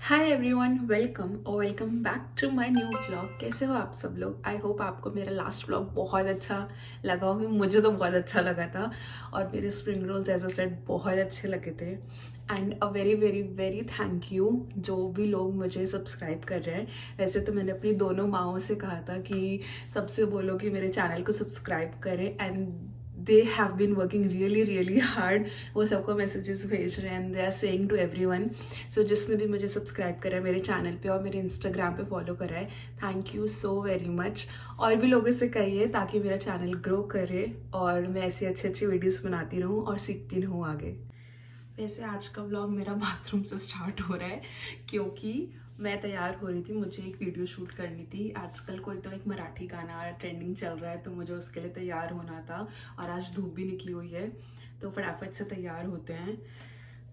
हाय everyone, welcome और welcome back to my new vlog. कैसे हो आप सब लोग? आई होप आपको मेरा लास्ट व्लॉग बहुत अच्छा लगा होगा। मुझे तो बहुत अच्छा लगा था और मेरे spring rolls as a set बहुत अच्छे लगे थे। And a very very very thank you जो भी लोग मुझे सब्सक्राइब कर रहे हैं। वैसे तो मैंने अपनी दोनों माओं से कहा था कि सबसे बोलो कि मेरे चैनल को सब्सक्राइब करें, and they have been working really hard. वो सबको मैसेजेस भेज रहे हैं and they are saying to everyone. So जिसने भी मुझे सब्सक्राइब करा है मेरे चैनल पे और मेरे इंस्टाग्राम पे फॉलो करा है, thank you so very much. और भी लोगों से कहिए ताकि मेरा चैनल ग्रो करे और मैं ऐसी अच्छी अच्छी वीडियोस बनाती रहूँ और सीखती रहूँ आगे। वैसे आज का व्लॉग मेरा बाथरूम से स्टार्ट हो रहा है क्योंकि मैं तैयार हो रही थी, मुझे एक वीडियो शूट करनी थी। आजकल कोई तो एक मराठी गाना ट्रेंडिंग चल रहा है तो मुझे उसके लिए तैयार होना था और आज धूप भी निकली हुई है तो फटाफट से तैयार होते हैं।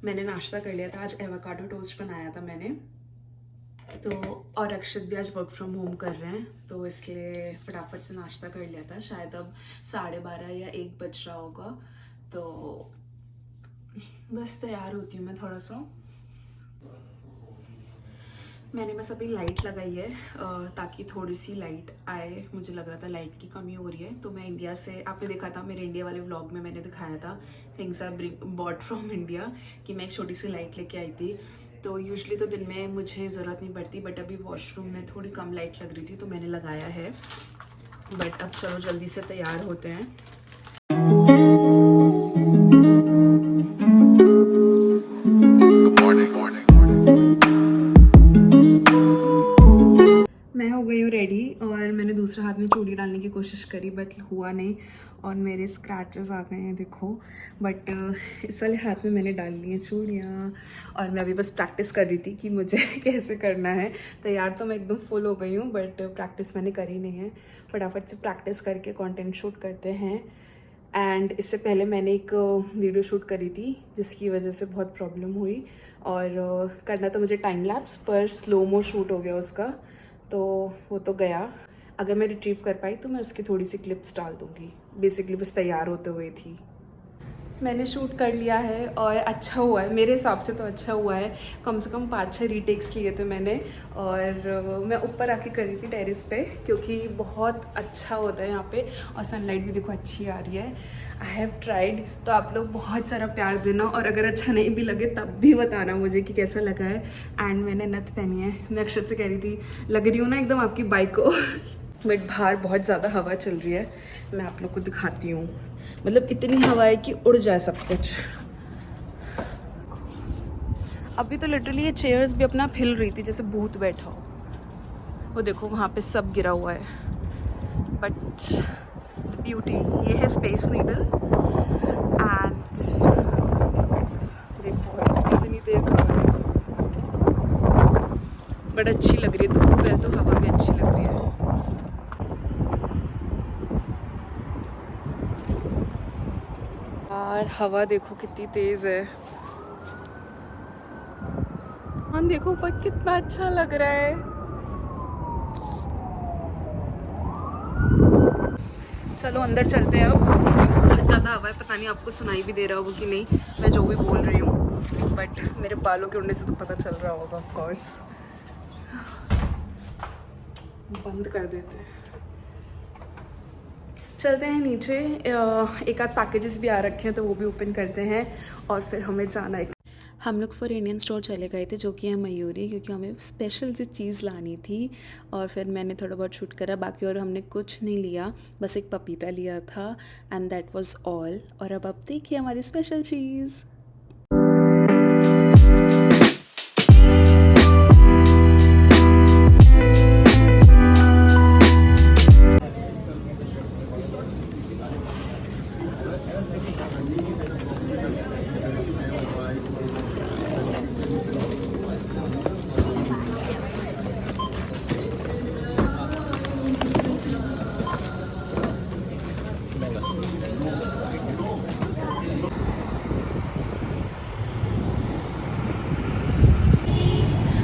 मैंने नाश्ता कर लिया था, आज एवोकाडो टोस्ट बनाया था मैंने तो, और अक्षत भी आज वर्क फ्रॉम होम कर रहे हैं तो इसलिए फटाफट से नाश्ता कर लिया था। शायद अब 12:30 या 1 बज रहा होगा तो बस तैयार होती हूँ मैं थोड़ा सा। मैंने बस अभी लाइट लगाई है ताकि थोड़ी सी लाइट आए। मुझे लग रहा था लाइट की कमी हो रही है तो मैं इंडिया से, आपने देखा था मेरे इंडिया वाले व्लॉग में मैंने दिखाया था things I bought from India कि मैं एक छोटी सी लाइट लेके आई थी। तो यूजुअली तो दिन में मुझे ज़रूरत नहीं पड़ती बट अभी वॉशरूम में थोड़ी कम लाइट लग रही थी तो मैंने लगाया है। बट अब चलो जल्दी से तैयार होते हैं। मैं हो गई हूँ रेडी और मैंने दूसरे हाथ में चूड़ी डालने की कोशिश करी बट हुआ नहीं और मेरे स्क्रैचेस आ गए हैं देखो। बट इस वाले हाथ में मैंने डाल ली हैं चूड़ियाँ और मैं अभी बस प्रैक्टिस कर रही थी कि मुझे कैसे करना है। तैयार तो मैं एकदम फुल हो गई हूँ बट प्रैक्टिस मैंने करी नहीं है। फटाफट से प्रैक्टिस करके कंटेंट शूट करते हैं। एंड इससे पहले मैंने एक वीडियो शूट करी थी जिसकी वजह से बहुत प्रॉब्लम हुई और करना तो मुझे टाइम लैप्स पर स्लो मो शूट हो गया उसका, तो वो तो गया। अगर मैं रिट्रीव कर पाई तो मैं उसकी थोड़ी सी क्लिप्स डाल दूँगी। बेसिकली बस तैयार होते हुए थी। मैंने शूट कर लिया है और अच्छा हुआ है, मेरे हिसाब से तो अच्छा हुआ है। कम से कम 5-6 रीटेक्स लिए थे मैंने और मैं ऊपर आके करी थी टेरेस पे क्योंकि बहुत अच्छा होता है यहाँ पे और सनलाइट भी देखो अच्छी आ रही है। आई हैव ट्राइड, तो आप लोग बहुत सारा प्यार देना और अगर अच्छा नहीं भी लगे तब भी बताना मुझे कि कैसा लगा है। एंड मैंने नथ पहनी है, मैं अक्षत से कह रही थी लग रही हूँ ना एकदम आपकी बाइक को बट बाहर बहुत ज़्यादा हवा चल रही है, मैं आप लोग को दिखाती हूँ। मतलब इतनी हवा है कि उड़ जाए सब कुछ। अभी तो लिटरली ये चेयर्स भी अपना हिल रही थी जैसे भूत बैठा हो। वो देखो वहाँ पे सब गिरा हुआ है बट ब्यूटी ये है स्पेस नीडल। एंड देखो कितनी तेज हवा है बट अच्छी लग रही है। धूप है तो हवा भी अच्छी लग रही है। यार हवा देखो कितनी तेज है। हाँ देखो पर कितना अच्छा लग रहा है। चलो अंदर चलते हैं अब क्योंकि बहुत ज़्यादा हवा है। पता नहीं आपको सुनाई भी दे रहा होगा कि नहीं मैं जो भी बोल रही हूँ, बट मेरे बालों के उड़ने से तो पता चल रहा होगा ऑफ कोर्स। बंद कर देते हैं, चलते हैं नीचे। एक आध पैकेजेस भी आ रखे हैं तो वो भी ओपन करते हैं और फिर हमें जाना है। हम लोग फिर इंडियन स्टोर चले गए थे जो कि है मयूरी, क्योंकि हमें स्पेशल सी चीज़ लानी थी और फिर मैंने थोड़ा बहुत शूट करा बाकी और हमने कुछ नहीं लिया, बस एक पपीता लिया था एंड दैट वाज ऑल। और अब आप देखिए हमारी स्पेशल चीज़।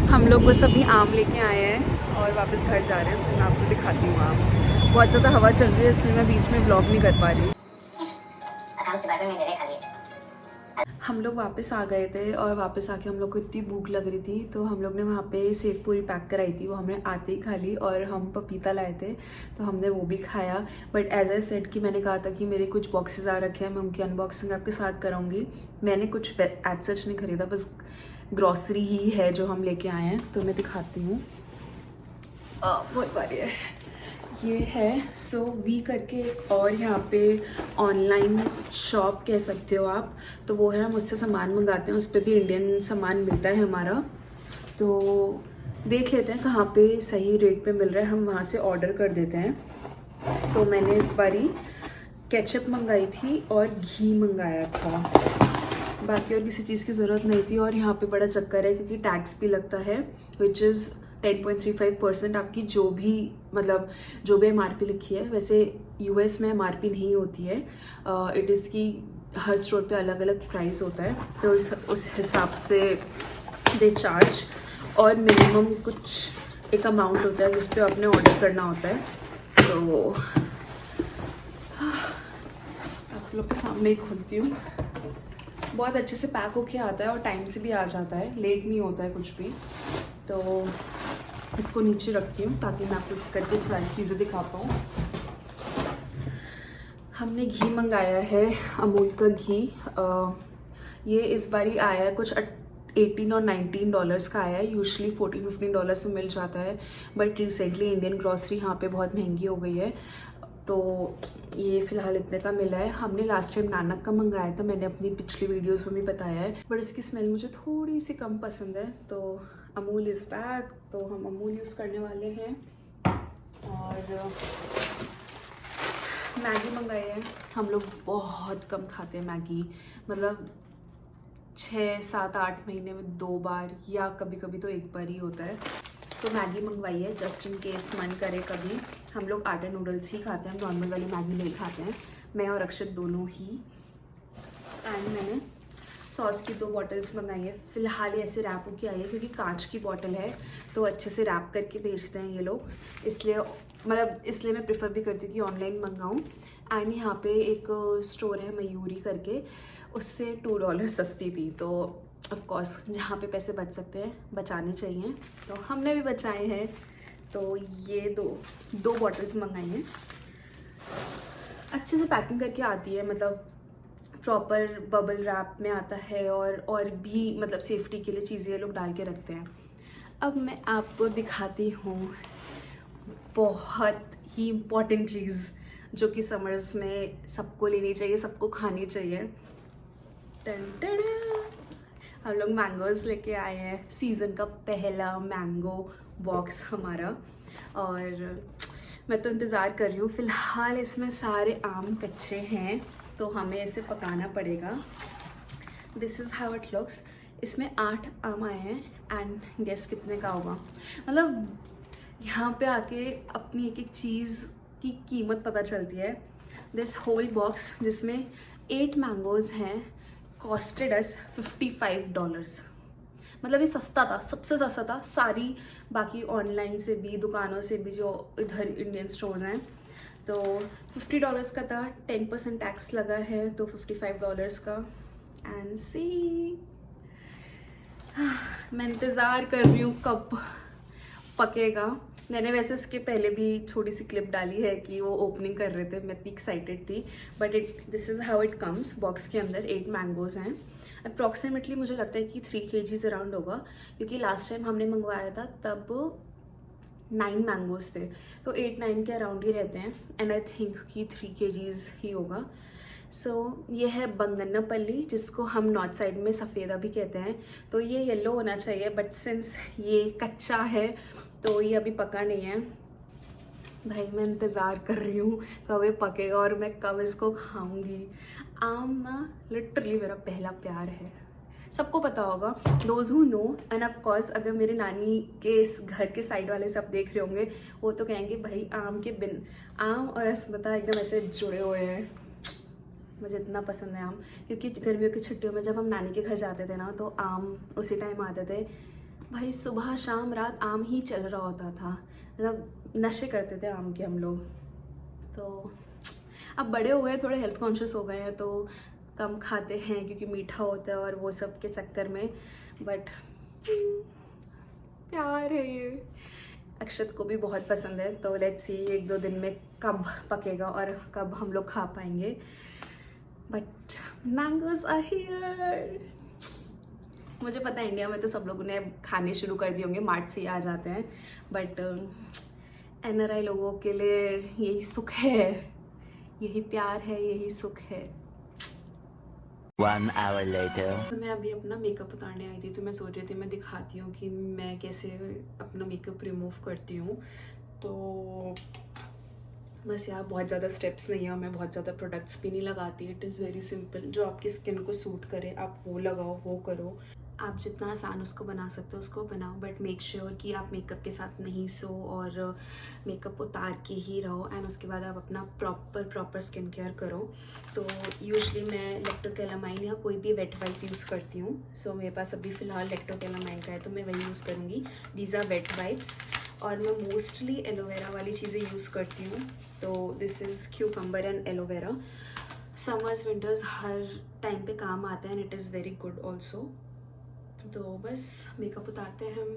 हम लोग बस अभी आम लेके आए हैं और वापस घर जा रहे हैं तो मैं आपको दिखाती हूँ आम। बहुत ज़्यादा हवा चल रही है इसलिए मैं बीच में ब्लॉग नहीं कर पा रही हूँ। हम लोग वापस आ गए थे और वापस आके हम लोग को इतनी भूख लग रही थी, तो हम लोग ने वहाँ पे सेव पूरी पैक कराई थी, वो हमने आते ही खा ली। और हम पपीता लाए थे तो हमने वो भी खाया। बट एज आई सेड कि मैंने कहा था कि मेरे कुछ बॉक्सेस आ रखे हैं, मैं उनकी अनबॉक्सिंग आपके साथ कराऊंगी। मैंने कुछ एज सच नहीं खरीदा, बस ग्रॉसरी ही है जो हम लेके आए हैं, तो मैं दिखाती हूँ। बहुत बारी है ये है सो वी करके एक और यहाँ पे ऑनलाइन शॉप कह सकते हो आप, तो वो है, हम उससे सामान मंगाते हैं, उस पर भी इंडियन सामान मिलता है हमारा। तो देख लेते हैं कहाँ पे सही रेट पे मिल रहा है, हम वहाँ से ऑर्डर कर देते हैं। तो मैंने इस बारी केचप मंगाई थी और घी मंगाया था, बाकी और किसी चीज़ की ज़रूरत नहीं थी। और यहाँ पे बड़ा चक्कर है क्योंकि टैक्स भी लगता है, विच इज़ 10.35% आपकी जो भी MRP लिखी है। वैसे US में MRP नहीं होती है, इट इज़ की हर स्टोर पे अलग अलग प्राइस होता है, तो उस हिसाब से दे चार्ज। और मिनिमम कुछ एक अमाउंट होता है जिस पे आपने ऑर्डर करना होता है। तो आप लोग के सामने ही खोलती हूँ, बहुत अच्छे से पैक होके आता है और टाइम से भी आ जाता है, लेट नहीं होता है कुछ भी। तो इसको नीचे रखती हूँ ताकि मैं आपको करके सारी चीज़ें दिखा पाऊँ। हमने घी मंगाया है, अमूल का घी। ये इस बारी आया है कुछ 18 और 19 डॉलर्स का आया है, यूजुअली 14-15 डॉलर्स में मिल जाता है। बट रिसेंटली इंडियन ग्रॉसरी यहाँ पे बहुत महंगी हो गई है, तो ये फ़िलहाल इतने का मिला है। हमने लास्ट टाइम नानक का मंगाया था, मैंने अपनी पिछली वीडियोस में भी बताया है, बट इसकी स्मेल मुझे थोड़ी सी कम पसंद है। तो अमूल इज़ बैक, तो हम अमूल यूज़ करने वाले हैं। और मैगी मंगाई है, हम लोग बहुत कम खाते हैं मैगी, मतलब 6, 7, 8 महीने में 2 बार या कभी कभी तो 1 बार ही होता है। तो मैगी मंगवाई है जस्ट इन केस मन करे कभी। हम लोग आटा नूडल्स ही खाते हैं, नॉर्मल वाली मैगी नहीं खाते हैं, मैं और अक्षत दोनों ही। एंड मैंने सॉस की 2 बॉटल्स मंगाई है, फ़िलहाल ये ऐसे रैप होके आई है क्योंकि कांच की बॉटल है तो अच्छे से रैप करके भेजते हैं ये लोग, इसलिए मैं प्रेफर भी करती हूँ कि ऑनलाइन मंगाऊँ। एंड यहाँ पे एक स्टोर है मयूरी करके, उससे $2 सस्ती थी, तो ऑफ कोर्स जहाँ पे पैसे बच सकते हैं बचाने चाहिए, तो हमने भी बचाए हैं। तो ये दो बॉटल्स मंगाई हैं, अच्छे से पैकिंग करके आती है, मतलब प्रॉपर बबल रैप में आता है, और भी मतलब सेफ्टी के लिए चीज़ें ये लोग डाल के रखते हैं। अब मैं आपको दिखाती हूँ बहुत ही इम्पॉर्टेंट चीज़ जो कि समर्स में सबको लेनी चाहिए, सबको खानी चाहिए। टन टन, हम लोग मैंगोज़ लेके आए हैं, सीज़न का पहला मैंगो बॉक्स हमारा, और मैं तो इंतज़ार कर रही हूँ। फ़िलहाल इसमें सारे आम कच्चे हैं तो हमें इसे पकाना पड़ेगा। This is how it looks. इसमें 8 आम आए हैं एंड गेस कितने का होगा, मतलब यहाँ पे आके अपनी एक एक चीज़ की कीमत पता चलती है। दिस होल बॉक्स जिसमें 8 मैंगोज़ हैं कॉस्टेड अस $55। मतलब ये सस्ता था, सबसे सस्ता था सारी बाकी ऑनलाइन से भी, दुकानों से भी, जो इधर इंडियन स्टोर्स हैं। तो $50 का था, 10% टैक्स लगा है तो $55 का। एंड सी मैं इंतज़ार कर रही हूँ कब पकेगा। मैंने वैसे इसके पहले भी थोड़ी सी क्लिप डाली है कि वो ओपनिंग कर रहे थे, मैं इतनी एक्साइटेड थी। But this is how it comes. Box के अंदर 8 मैंगोज़ हैं, अप्रॉक्सीमेटली मुझे लगता है कि 3 kgs अराउंड होगा, क्योंकि लास्ट टाइम हमने मंगवाया था तब 9 मैंगोज़ थे, तो 8-9 के अराउंड ही रहते हैं। एंड आई थिंक कि 3 kgs ही होगा। सो ये है बंगन्नापल्ली, जिसको हम नॉर्थ साइड में सफ़ेदा भी कहते हैं। तो ये येलो होना चाहिए, बट सिंस ये कच्चा है तो ये अभी पका नहीं है। भाई मैं इंतज़ार कर रही हूँ कब ये पकेगा और मैं कब इसको खाऊंगी। आम ना लिटरली मेरा पहला प्यार है, सबको पता होगा, those who know. End of course अगर मेरे नानी के इस घर के साइड वाले सब देख रहे होंगे, वो तो कहेंगे भाई आम के बिन, आम और रसमता एकदम ऐसे जुड़े हुए हैं। मुझे इतना पसंद है आम, क्योंकि गर्मियों की छुट्टियों में जब हम नानी के घर जाते थे ना, तो आम उसी टाइम आते थे भाई, सुबह शाम रात आम ही चल रहा होता था, मतलब नशे करते थे आम के हम लोग। तो अब बड़े हो गए, थोड़े हेल्थ कॉन्शियस हो गए हैं, तो कम खाते हैं क्योंकि मीठा होता है और वो सब के चक्कर में, बट प्यार है ये। अक्षत को भी बहुत पसंद है, तो लेट्स सी 1-2 दिन में कब पकेगा और कब हम लोग खा पाएंगे। But mangoes are here. मुझे पता है इंडिया में तो सब लोग उन्हें खाने शुरू कर दिए होंगे, मार्च से ही आ जाते हैं, बट NRI लोगों के लिए यही सुख है, यही प्यार है, यही सुख है। 1 hour later. तो मैं अभी अपना मेकअप उतारने आई थी, तो मैं सोच रही थी मैं दिखाती हूँ कि मैं कैसे अपना मेकअप रिमूव करती हूँ। तो बस यार बहुत ज़्यादा स्टेप्स नहीं है, मैं बहुत ज़्यादा प्रोडक्ट्स भी नहीं लगाती। इट इज़ वेरी सिंपल, जो आपकी स्किन को सूट करे आप वो लगाओ, वो करो। आप जितना आसान उसको बना सकते हो उसको बनाओ, बट मेक श्योर कि आप मेकअप के साथ नहीं सो और मेकअप उतार के ही रहो, एंड उसके बाद आप अपना प्रॉपर स्किन केयर करो। तो यूजुअली मैं लेक्टोकैलामाइन या कोई भी वेट वाइप यूज़ करती हूँ। सो मेरे पास अभी फ़िलहाल लेक्टोकैलामाइन का है, तो मैं वही यूज़ करूँगी। दीज आर वेट वाइप्स, और मैं मोस्टली एलोवेरा वाली चीज़ें यूज़ करती हूँ। तो this is cucumber and aloe vera. Summers winters her time पे काम आता है, and it is very good also. तो बस मेकअप उतारते हैं हम।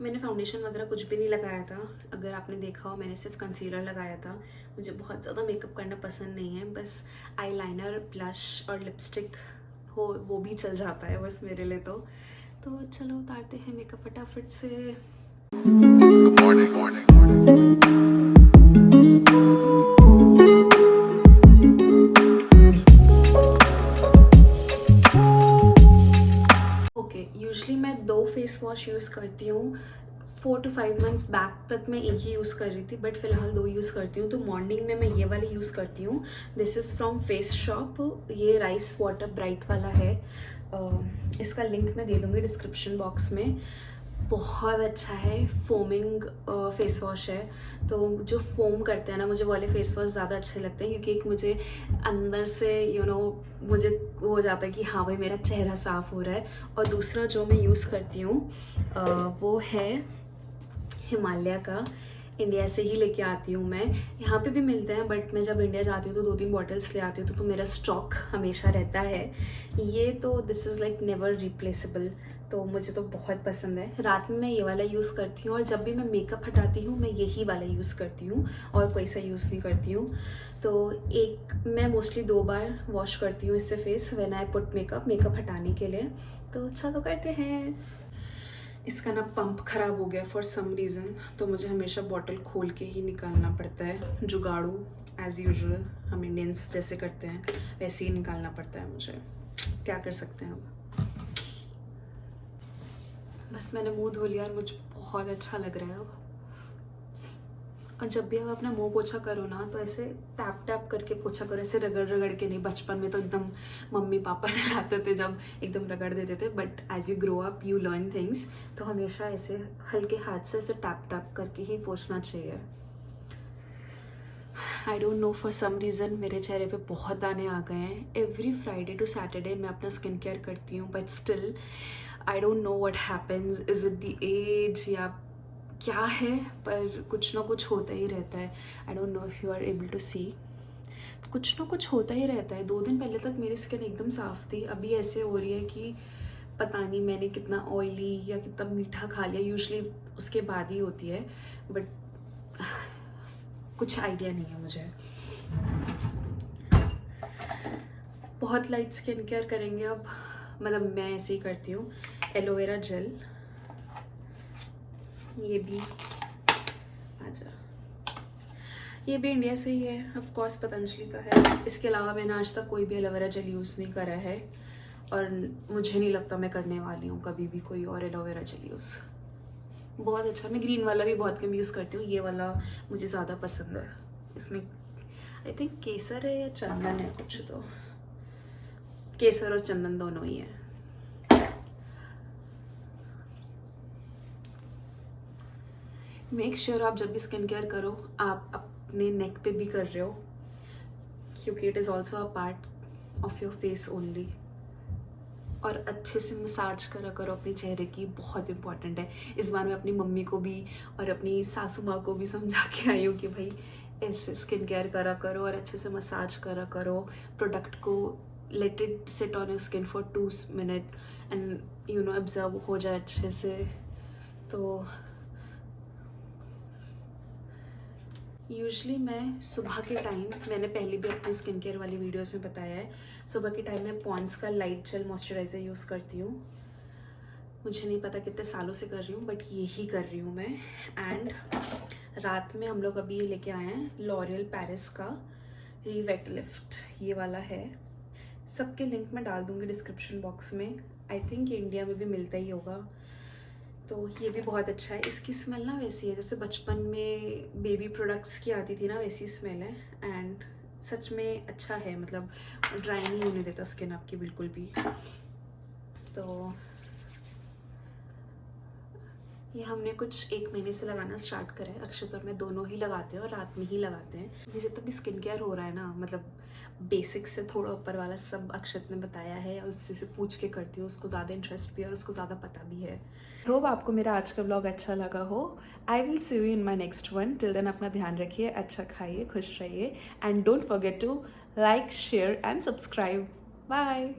मैंने फाउंडेशन वगैरह कुछ भी नहीं लगाया था, अगर आपने देखा हो मैंने सिर्फ कंसीलर लगाया था। मुझे बहुत ज़्यादा मेकअप करना पसंद नहीं है, बस आईलाइनर, ब्लश और लिपस्टिक हो वो भी चल जाता है बस मेरे लिए। तो चलो उतारते हैं मेकअप फटाफट से। Good morning. ओके, यूजुअली मैं 2 फेस वॉश यूज़ करती हूँ। 4 to 5 मंथ्स बैक तक मैं एक ही यूज़ कर रही थी, बट फिलहाल 2 यूज़ करती हूँ। तो मॉर्निंग में मैं ये वाली यूज़ करती हूँ। This is from face shop, ये राइस वाटर ब्राइट वाला है। इसका लिंक मैं दे दूँगी डिस्क्रिप्शन बॉक्स में। बहुत अच्छा है, फोमिंग फेस वॉश है। तो जो फोम करते हैं ना, मुझे वाले फेस वॉश ज़्यादा अच्छे लगते हैं, क्योंकि एक मुझे अंदर से मुझे वो हो जाता है कि हाँ भाई मेरा चेहरा साफ़ हो रहा है। और दूसरा जो मैं यूज़ करती हूँ वो है हिमालय का। इंडिया से ही लेके आती हूँ मैं, यहाँ पे भी मिलते हैं, बट मैं जब इंडिया जाती हूँ तो 2-3 बॉटल्स ले आती हूँ, तो मेरा स्टॉक हमेशा रहता है। ये तो this is like never replaceable, तो मुझे तो बहुत पसंद है। रात में मैं ये वाला यूज़ करती हूँ, और जब भी मैं मेकअप हटाती हूँ मैं यही वाला यूज़ करती हूँ, और कोई सा यूज़ नहीं करती हूँ। तो मैं मोस्टली 2 बार वॉश करती हूँ इससे face, when I put makeup हटाने के लिए। तो चलो करते हैं। इसका ना पंप ख़राब हो गया फॉर सम रीज़न, तो मुझे हमेशा बॉटल खोल के ही निकालना पड़ता है। जुगाड़ू एज़ यूजुअल हम इंडियंस जैसे करते हैं वैसे ही निकालना पड़ता है मुझे, क्या कर सकते हैं अब। बस मैंने मुंह धो लिया और मुझे बहुत अच्छा लग रहा है अब। और जब भी आप अपना मुंह पोछा करो ना, तो ऐसे टैप टैप करके पोछा करो, ऐसे रगड़ रगड़ के नहीं। बचपन में तो एकदम मम्मी पापा नहलाते थे जब एकदम रगड़ देते थे, but as you grow up you learn things. तो हमेशा ऐसे हल्के हाथ से ऐसे टैप टैप करके ही पोछना चाहिए। I don't know, for some reason मेरे चेहरे पे बहुत दाने आ गए हैं। एवरी फ्राइडे टू सैटरडे मैं अपना स्किन केयर करती हूँ, but still I don't know what happens. Is it the age या क्या है, पर कुछ ना कुछ होता ही रहता है। I don't know if you are able to see, कुछ ना कुछ होता ही रहता है। 2 दिन पहले तक मेरी स्किन एकदम साफ़ थी, अभी ऐसे हो रही है कि पता नहीं मैंने कितना ऑयली या कितना मीठा खा लिया। यूजुअली उसके बाद ही होती है, बट कुछ आइडिया नहीं है मुझे। बहुत लाइट स्किन केयर करेंगे अब, मतलब मैं ऐसे ही करती हूँ। एलोवेरा जेल, ये भी आजा, ये भी इंडिया से ही है, ऑफ कोर्स पतंजलि का है। इसके अलावा मैंने आज तक कोई भी एलोवेरा जेल यूज़ नहीं करा है, और मुझे नहीं लगता मैं करने वाली हूँ कभी भी कोई और एलोवेरा जेल यूज़। बहुत अच्छा, मैं ग्रीन वाला भी बहुत कम यूज़ करती हूँ, ये वाला मुझे ज़्यादा पसंद है। इसमें आई थिंक केसर है या चंदन है, कुछ तो केसर और चंदन दोनों ही है। मेक श्योर आप जब भी स्किन केयर करो आप अपने नेक पे भी कर रहे हो, क्योंकि it is also a part of your face only. और अच्छे से मसाज करा करो अपने चेहरे की, बहुत इंपॉर्टेंट है। इस बार मैं अपनी मम्मी को भी और अपनी सासू माँ को भी समझा के आई हूँ कि भाई ऐसे स्किन केयर करा करो और अच्छे से मसाज करा करो प्रोडक्ट को। Let it sit on your skin for 2 minute and you know observe हो जाए अच्छे से। तो यूजुअली मैं सुबह के टाइम, मैंने पहले भी अपने स्किन केयर वाली वीडियोस में बताया है, सुबह के टाइम में पॉन्ड्स का लाइट जेल मॉइस्चराइज़र यूज़ करती हूँ। मुझे नहीं पता कितने सालों से कर रही हूँ, बट यही कर रही हूँ मैं। एंड रात में हम लोग अभी लेके आए हैं लॉरियल पेरिस का रीवेट लिफ्ट, ये वाला है। सबके लिंक मैं डाल दूँगी डिस्क्रिप्शन बॉक्स में। आई थिंक ये इंडिया में भी मिलता ही होगा। तो ये भी बहुत अच्छा है। इसकी स्मेल ना वैसी है जैसे बचपन में बेबी प्रोडक्ट्स की आती थी ना, वैसी स्मेल है। एंड सच में अच्छा है, मतलब ड्राई नहीं होने देता स्किन आपकी बिल्कुल भी। तो ये हमने कुछ 1 महीने से लगाना स्टार्ट करा है। अक्षत और मैं दोनों ही लगाते हैं और रात में ही लगाते हैं। ये जितना भी स्किन केयर हो रहा है ना, मतलब बेसिक्स से थोड़ा ऊपर वाला सब अक्षत ने बताया है, उससे से पूछ के करती हूँ। उसको ज़्यादा इंटरेस्ट भी है और उसको ज़्यादा पता भी है। होप आपको मेरा आज का ब्लॉग अच्छा लगा हो। I will see you in my next one. Till then अपना ध्यान रखिए, अच्छा खाइए, खुश रहिए and don't forget to like, share and subscribe. Bye.